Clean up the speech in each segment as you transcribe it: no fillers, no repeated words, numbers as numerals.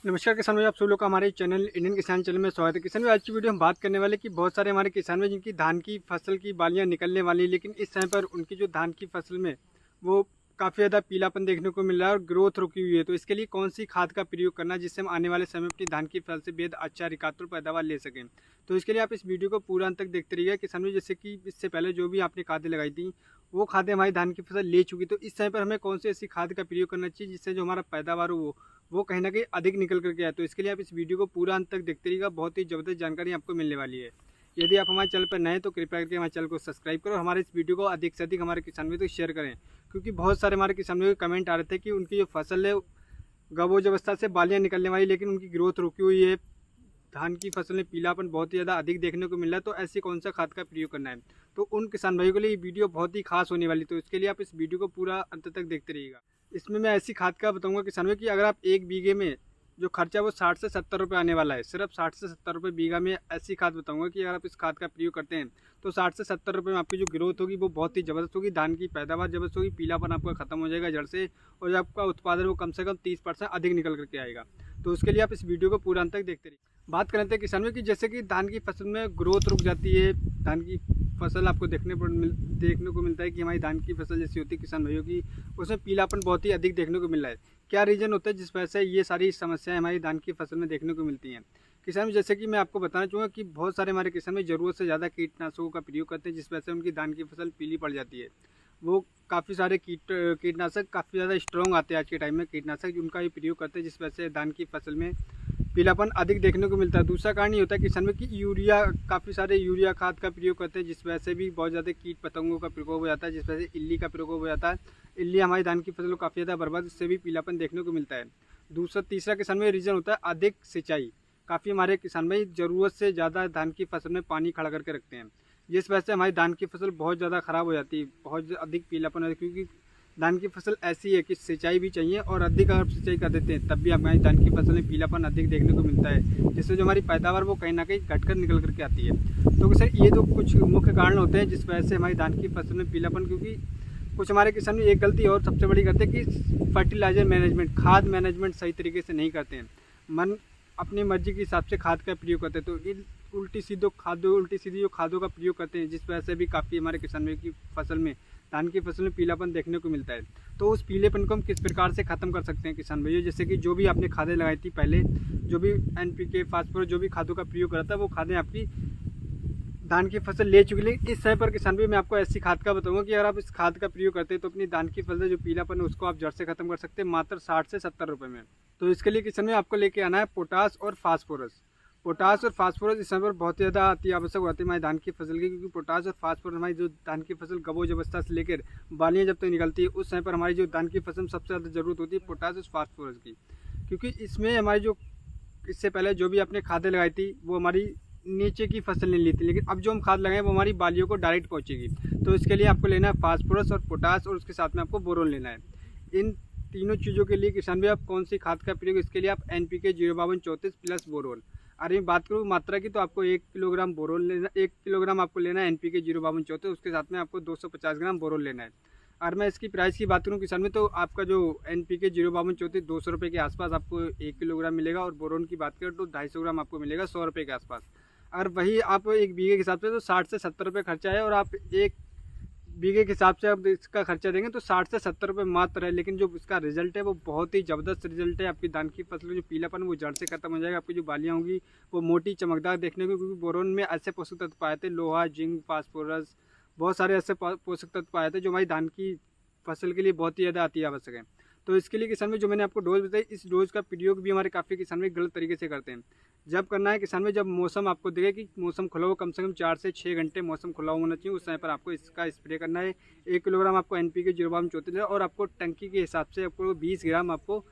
नमस्कार किसान भाई, आप सब लोग का हमारे चैनल इंडियन किसान चैनल में स्वागत है। किसान भाई, आज की वीडियो हम बात करने वाले कि बहुत सारे हमारे किसान भाई जिनकी धान की फसल की बालियां निकलने वाली, लेकिन इस समय पर उनकी जो धान की फसल में वो काफ़ी ज़्यादा पीलापन देखने को मिल रहा है और ग्रोथ रुकी हुई है। तो इसके लिए कौन सी खाद का प्रयोग करना जिससे हम आने वाले समय में अपनी धान की फसल से बेहद अच्छा रिकार्ड पैदावार ले सकें। तो इसके लिए आप इस वीडियो को पूरा अंत तक देखते रहिएगा किसान भाई। जैसे कि इससे पहले जो भी आपने खादें लगाई थी वो खादें हमारी धान की फसल ले चुकी, तो इस समय पर हमें कौन सी ऐसी खाद का प्रयोग करना चाहिए जिससे जो हमारा पैदावार हो वो कहीं ना कहीं अधिक निकल करके आए। तो इसके लिए आप इस वीडियो को पूरा अंत तक देखते रहिएगा, बहुत ही ज़बरदस्त जानकारी आपको मिलने वाली है। यदि आप हमारे चैनल पर नए तो कृपया करके हमारे चैनल को सब्सक्राइब करो और हमारे इस वीडियो को अधिक से अधिक हमारे किसान भाई तक शेयर करें, क्योंकि बहुत सारे हमारे किसान भाई कमेंट आ रहे थे कि उनकी जो फसल है गबोज अवस्था से बालियाँ निकलने वाली, लेकिन उनकी ग्रोथ रुकी हुई है, धान की फसल में पीलापन बहुत ही ज़्यादा अधिक देखने को मिल रहा है। तो ऐसी कौन सा खाद का प्रयोग करना है, तो उन किसान भाइयों के लिए ये वीडियो बहुत ही खास होने वाली। तो इसके लिए आप इस वीडियो को पूरा अंत तक देखते रहिएगा। इसमें मैं ऐसी खाद का बताऊंगा किसान भाई कि अगर आप एक बीघे में जो खर्चा वो 60 से 70 रुपये आने वाला है, सिर्फ 60 से 70 रुपये बीघा में ऐसी खाद बताऊंगा कि अगर आप इस खाद का प्रयोग करते हैं तो 60 से 70 रुपये में आपकी जो ग्रोथ होगी वो बहुत ही ज़बरदस्त होगी, धान की पैदावार ज़बरदस्त होगी, पीलापन आपका खत्म हो जाएगा जड़ से, और जो आपका उत्पादन वो कम से कम 30% अधिक निकल करके आएगा। तो उसके लिए आप इस वीडियो को पूरा अंत तक देखते रहिए। बात करते हैं किसान में कि जैसे कि धान की फसल में ग्रोथ रुक जाती है, धान की फसल आपको देखने को मिलता है कि हमारी धान की फसल जैसी होती है किसान भाइयों की, उसमें पीलापन बहुत ही अधिक देखने को मिल रहा है। क्या रीज़न होता है जिस वजह से ये सारी समस्याएं हमारी धान की फसल में देखने को मिलती हैं किसान में? जैसे कि मैं आपको बताना चाहूँगा कि बहुत सारे हमारे किसान में ज़रूरत से ज़्यादा कीटनाशकों का प्रयोग करते हैं, जिस वजह से उनकी धान की फसल पीली पड़ जाती है। वो काफ़ी सारे कीटनाशक काफ़ी ज़्यादा स्ट्रॉन्ग आते हैं आज के टाइम में कीटनाशक, उनका ही प्रयोग करते हैं, जिस वजह से धान की फसल में पीलापन अधिक देखने को मिलता है। दूसरा कारण ये होता है किसान में कि यूरिया, काफ़ी सारे यूरिया खाद का प्रयोग करते हैं, जिस वजह से भी बहुत ज़्यादा कीट पतंगों का प्रकोप हो जाता है, जिस वजह से इल्ली का प्रकोप हो जाता है। इल्ली हमारी धान की फसल को काफ़ी ज़्यादा बर्बाद, इससे भी पीलापन देखने को मिलता है। तीसरा किसान में रीज़न होता है अधिक सिंचाई। काफ़ी हमारे किसान भाई ज़रूरत से ज़्यादा धान की फसल में पानी खड़ा करके रखते हैं, जिस वजह से हमारी धान की फसल बहुत ज़्यादा ख़राब हो जाती है, बहुत अधिक पीलापन होता है, क्योंकि धान की फसल ऐसी है कि सिंचाई भी चाहिए, और अधिक अगर सिंचाई कर देते हैं तब भी हमारी धान की फसल में पीलापन अधिक देखने को मिलता है, जिससे जो हमारी पैदावार वो कहीं ना कहीं घटकर निकल करके आती है। तो सर ये तो कुछ मुख्य कारण होते हैं जिस वजह से हमारी धान की फसल में पीलापन, क्योंकि कुछ हमारे किसान एक गलती और सबसे बड़ी करते हैं कि फर्टिलाइजर मैनेजमेंट, खाद मैनेजमेंट सही तरीके से नहीं करते हैं, मन अपनी मर्जी के हिसाब से खाद का प्रयोग करते हैं। तो इन उल्टी सीधी जो खादों का प्रयोग करते हैं, जिस वजह से भी काफ़ी हमारे किसानों की फसल में, धान की फसल में पीलापन देखने को मिलता है। तो उस पीलेपन को हम किस प्रकार से ख़त्म कर सकते हैं किसान भैया? जैसे कि जो भी आपने खादें लगाई थी पहले, जो भी NPK, फास्फोरस, जो भी खादों का प्रयोग करा था, वो खादें आपकी धान की फसल ले चुकी। लेकिन इस समय पर किसान भी मैं आपको ऐसी खाद का बताऊंगा कि अगर आप इस खाद का प्रयोग करते हैं तो अपनी धान की फसल जो पीलापन है उसको आप जड़ से खत्म कर सकते हैं, मात्र 60 से 70 रुपये में। तो इसके लिए किसान में आपको लेके आना है पोटास और फास्फोरस। पोटास और फास्फोरस इस समय पर बहुत ही ज़्यादा अति आवश्यक होती है हमारी धान की फसल की, क्योंकि पोटास और फास्फोरस हमारी जो धान की फसल गबोज अवस्था से लेकर बालियाँ जब तक निकलती है उस समय पर हमारी जो धान की फसल में सबसे ज़्यादा ज़रूरत होती है पोटास और फास्फोरस की, क्योंकि इसमें हमारी जो इससे पहले जो भी आपने खादें लगाई थी वो हमारी नीचे की फसल नहीं ली थी, लेकिन अब जो हम खाद लगाएं वो हमारी बालियों को डायरेक्ट पहुंचेगी। तो इसके लिए आपको लेना है फास्फोरस और पोटास, और उसके साथ में आपको बोरोन लेना है। इन तीनों चीज़ों के लिए किसान भी आप कौन सी खाद का प्रयोग, इसके लिए आप NPK 05234 प्लस बोरोन। अरे बात करूँ मात्रा की, तो आपको 1 किलोग्राम बोरोन लेना, 1 किलोग्राम आपको लेना है NPK 05234, उसके साथ में आपको 250 ग्राम बोरोन लेना है। और मैं इसकी प्राइस की बात करूँ किसान में, तो आपका जो NPK 05234 200 रुपये के आसपास आपको 1 किलोग्राम मिलेगा, और बोरोन की बात करें तो 250 ग्राम आपको मिलेगा 100 रुपये के आसपास। और वही आप एक बीघे के हिसाब से तो 60 से 70 रुपये खर्चा है, और आप एक बीघे के हिसाब से आप इसका खर्चा देंगे तो 60 से 70 रुपये मात्र है, लेकिन जो इसका रिजल्ट है वो बहुत ही ज़बरदस्त रिजल्ट है। आपकी धान की फसल में जो पीलापन वो जड़ से खत्म हो जाएगा, आपकी जो बालियाँ होंगी वो मोटी चमकदार देखने को, क्योंकि बोरोन में ऐसे पोषक तत्व पाए थे, लोहा, जिंक, फास्फोरस, बहुत सारे ऐसे पोषक तत्व पाए थे जो हमारी धान की फसल के लिए बहुत ही ज़्यादा अति आवश्यक है। तो इसके लिए किसान में जो मैंने आपको डोज बताई, इस डोज का प्रयोग भी हमारे काफ़ी किसान में गलत तरीके से करते हैं। जब करना है किसान में, जब मौसम आपको देखे कि मौसम खुला हो, कम से कम 4 से 6 घंटे मौसम खुला होना चाहिए, उस समय पर आपको इसका स्प्रे करना है। 1 किलोग्राम आपको NPK 05234 लेना, और आपको टंकी के हिसाब से आपको 20 ग्राम आपको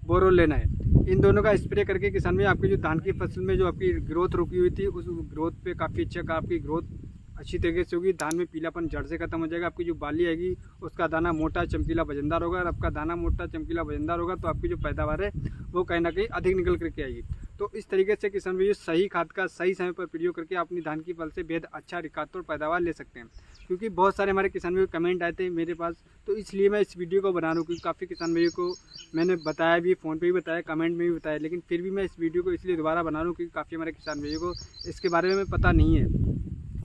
बोरोन लेना है। इन दोनों का स्प्रे करके किसान में आपकी जो धान की फसल में जो आपकी ग्रोथ रुकी हुई थी उस ग्रोथ पे काफ़ी अच्छा आपकी ग्रोथ अच्छी तरीके से होगी, धान में पीलापन जड़ से खत्म हो जाएगा, आपकी जो बाली आएगी उसका दाना मोटा चमकीला वजनदार होगा, और आपका दाना मोटा चमकीला वजनदार होगा तो आपकी जो पैदावार है वो कहीं ना कहीं अधिक निकल करके आएगी। तो इस तरीके से किसान भाइयों सही खाद का सही समय पर प्रयोग करके अपनी धान की फसल से बेहद अच्छा रिकार्ड पैदावार ले सकते हैं। क्योंकि बहुत सारे हमारे किसान भाइयों कमेंट आए थे मेरे पास, तो इसलिए मैं इस वीडियो को बना रहा हूँ। क्योंकि काफ़ी किसान भाइयों को मैंने बताया भी, फ़ोन पे भी बताया, कमेंट में भी बताया, लेकिन फिर भी मैं इस वीडियो को इसलिए दोबारा बना रहा हूँ क्योंकि काफ़ी हमारे किसान भाइयों को इसके बारे में पता नहीं है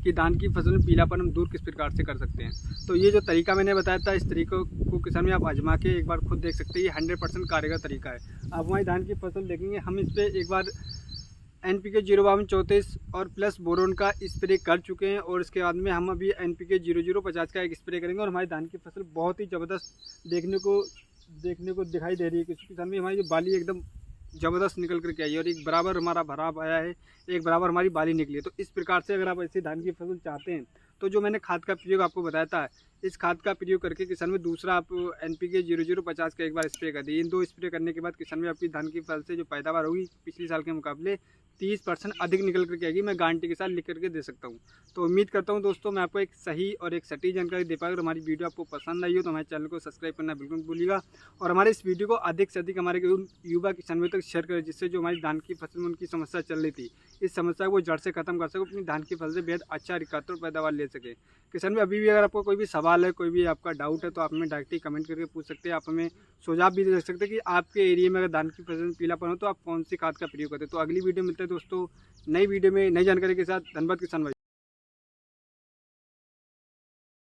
कि धान की फसल में पीलापन हम दूर किस प्रकार से कर सकते हैं। तो ये जो तरीका मैंने बताया था, इस तरीक़ों को किसान में आप आजमा के एक बार खुद देख सकते हैं। ये 100% कारगर तरीका है। आप हमारी धान की फसल देखेंगे, हम इस पर एक बार NPK 05234 और प्लस बोरोन का स्प्रे कर चुके हैं, और इसके बाद में हम अभी NPK 0050 का एक स्प्रे करेंगे, और हमारी धान की फसल बहुत ही ज़बरदस्त देखने को दिखाई दे रही है। किसी किसान में हमारी जो बाली एकदम ज़बरदस्त निकल करके आई है, और एक बराबर हमारा भराव आया है, एक बराबर हमारी बाली निकली है। तो इस प्रकार से अगर आप ऐसी धान की फसल चाहते हैं तो जो मैंने खाद का प्रयोग आपको बताया था, इस खाद का प्रयोग करके किसान में दूसरा आप NPK 0050 का एक बार स्प्रे कर दिए। इन 2 स्प्रे करने के बाद किसान में आपकी धान की फसल से जो पैदावार होगी पिछले साल के मुकाबले 30% अधिक निकल करके आएगी। मैं गारंटी के साथ लिख करके दे सकता हूँ। तो उम्मीद करता हूँ दोस्तों मैं आपको एक सही और एक सटीक जानकारी दे पाऊँ। अगर हमारी वीडियो आपको पसंद आई हो तो हमारे चैनल को सब्सक्राइब करना बिल्कुल मत भूलिएगा, और हमारे इस वीडियो को अधिक से अधिक हमारे युवा किसानों तक शेयर करें, जिससे जो हमारी धान की फसल में उनकी समस्या चल रही थी, इस समस्या को जड़ से खत्म कर सके, अपनी धान की फसल से बेहद अच्छा रिकार्ड पैदावार ले सके। किसान में अभी भी अगर आपको कोई भी सवाल है, कोई भी आपका डाउट है, तो आप हमें डायरेक्टली कमेंट करके पूछ सकते हैं। आप हमें सुझाव भी दे सकते हैं कि आपके एरिया में अगर धान की फसल में पीलापन हो तो आप कौन सी खाद का प्रयोग करते हैं। तो अगली वीडियो मिलते हैं दोस्तों नई वीडियो में नई जानकारी के साथ। धन्यवाद किसान भाई।